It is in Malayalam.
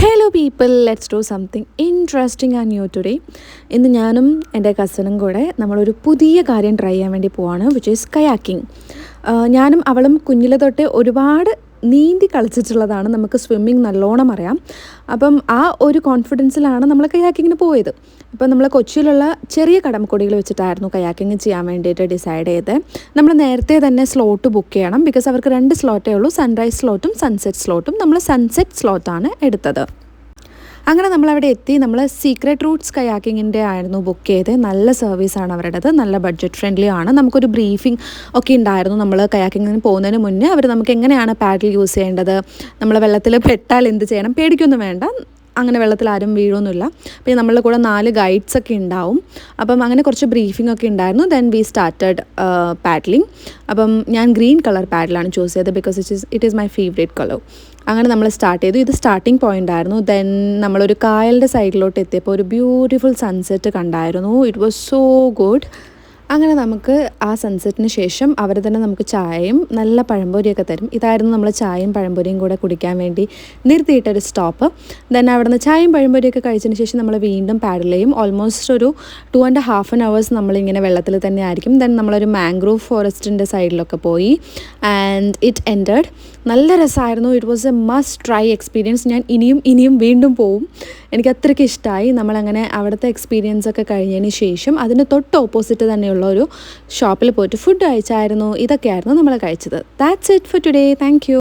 Hello people, let's do something interesting and new today. ഇന്ന് ഞാനും എൻ്റെ കസിനും കൂടെ നമ്മളൊരു പുതിയ കാര്യം ട്രൈ ചെയ്യാൻ വേണ്ടി പോവാണ്, വിച്ച് ഈസ് കയാക്കിംഗ്. ഞാനും അവളും കുഞ്ഞിലെ തൊട്ടേ ഒരുപാട് നീന്തി കളിച്ചിട്ടുള്ളതാണ്. നമുക്ക് സ്വിമ്മിങ് നല്ലോണം അറിയാം. അപ്പം ആ ഒരു കോൺഫിഡൻസിലാണ് നമ്മൾ കയാക്കിങ്ങിന് പോയത്. അപ്പം നമ്മൾ കൊച്ചിയിലുള്ള ചെറിയ കടമക്കുടിയിൽ വെച്ചിട്ടായിരുന്നു കയാക്കിങ് ചെയ്യാൻ വേണ്ടിയിട്ട് ഡിസൈഡ് ചെയ്തത്. നമ്മൾ നേരത്തെ തന്നെ സ്ലോട്ട് ബുക്ക് ചെയ്യണം, ബിക്കോസ് അവർക്ക് 2 സ്ലോട്ടേ ഉള്ളൂ, സൺറൈസ് സ്ലോട്ടും സൺസെറ്റ് സ്ലോട്ടും. നമ്മൾ സൺസെറ്റ് സ്ലോട്ടാണ് എടുത്തത്. അങ്ങനെ നമ്മളവിടെ എത്തി. നമ്മൾ സീക്രട്ട് റൂട്ട്സ് കയാക്കിങ്ങിൻ്റെ ആയിരുന്നു ബുക്ക് ചെയ്ത്. നല്ല സർവീസാണ് അവരുടേത്, നല്ല ബഡ്ജറ്റ് ഫ്രണ്ട്ലി ആണ്. നമുക്കൊരു ബ്രീഫിംഗ് ഒക്കെ ഉണ്ടായിരുന്നു. നമ്മൾ കയാക്കിങ്ങിന് പോകുന്നതിന് മുന്നേ അവർ നമുക്ക് എങ്ങനെയാണ് പാഡിൽ യൂസ് ചെയ്യേണ്ടത്, നമ്മൾ വെള്ളത്തിൽ പെട്ടാൽ എന്ത് ചെയ്യണം, പേടിക്കൊന്നും വേണ്ട, അങ്ങനെ വെള്ളത്തിൽ ആരും വീഴൊന്നുമില്ല. പിന്നെ നമ്മളുടെ കൂടെ 4 ഗൈഡ്സൊക്കെ ഉണ്ടാവും. അപ്പം അങ്ങനെ കുറച്ച് ബ്രീഫിംഗ് ഒക്കെ ഉണ്ടായിരുന്നു. Then we started paddling. അപ്പം ഞാൻ ഗ്രീൻ കളർ പാഡിലാണ് ചൂസ് ചെയ്തത്, because it is my favourite colour. അങ്ങനെ നമ്മൾ സ്റ്റാർട്ട് ചെയ്തു. ഇത് സ്റ്റാർട്ടിങ് പോയിൻ്റ് ആയിരുന്നു. ദെൻ നമ്മളൊരു കായലിൻ്റെ സൈഡിലോട്ട് എത്തിയപ്പോൾ ഒരു ബ്യൂട്ടിഫുൾ സൺസെറ്റ് കണ്ടായിരുന്നു. It was so good. അങ്ങനെ നമുക്ക് ആ സൺസെറ്റിന് ശേഷം അവർ തന്നെ നമുക്ക് ചായയും നല്ല പഴംപൊരിയൊക്കെ തരും. ഇതായിരുന്നു നമ്മൾ ചായയും പഴംപൊരിയും കൂടെ കുടിക്കാൻ വേണ്ടി നിർത്തിയിട്ടൊരു സ്റ്റോപ്പ്. ദെൻ അവിടെ നിന്ന് ചായയും പഴംപൊരിയൊക്കെ കഴിച്ചതിന് ശേഷം നമ്മൾ വീണ്ടും പാഡിലെയും ഓൾമോസ്റ്റ് ഒരു 2.5 hours നമ്മളിങ്ങനെ വെള്ളത്തിൽ തന്നെ ആയിരിക്കും. ദെൻ നമ്മളൊരു മാംഗ്രൂവ് ഫോറസ്റ്റിൻ്റെ സൈഡിലൊക്കെ പോയി ആൻഡ് ഇറ്റ് എൻഡഡ്. നല്ല രസമായിരുന്നു. It was A must try experience. ഞാൻ ഇനിയും വീണ്ടും പോവും. എനിക്ക് അത്രയ്ക്ക് ഇഷ്ടമായി. നമ്മളങ്ങനെ അവിടുത്തെ എക്സ്പീരിയൻസ് ഒക്കെ കഴിഞ്ഞതിന് ശേഷം അതിന് തൊട്ട് ഓപ്പോസിറ്റ് തന്നെയുള്ള ഒരു ഷോപ്പിൽ പോയിട്ട് ഫുഡ് കഴിച്ചായിരുന്നു. ഇതൊക്കെയായിരുന്നു നമ്മൾ കഴിച്ചത്. That's it for today. Thank you.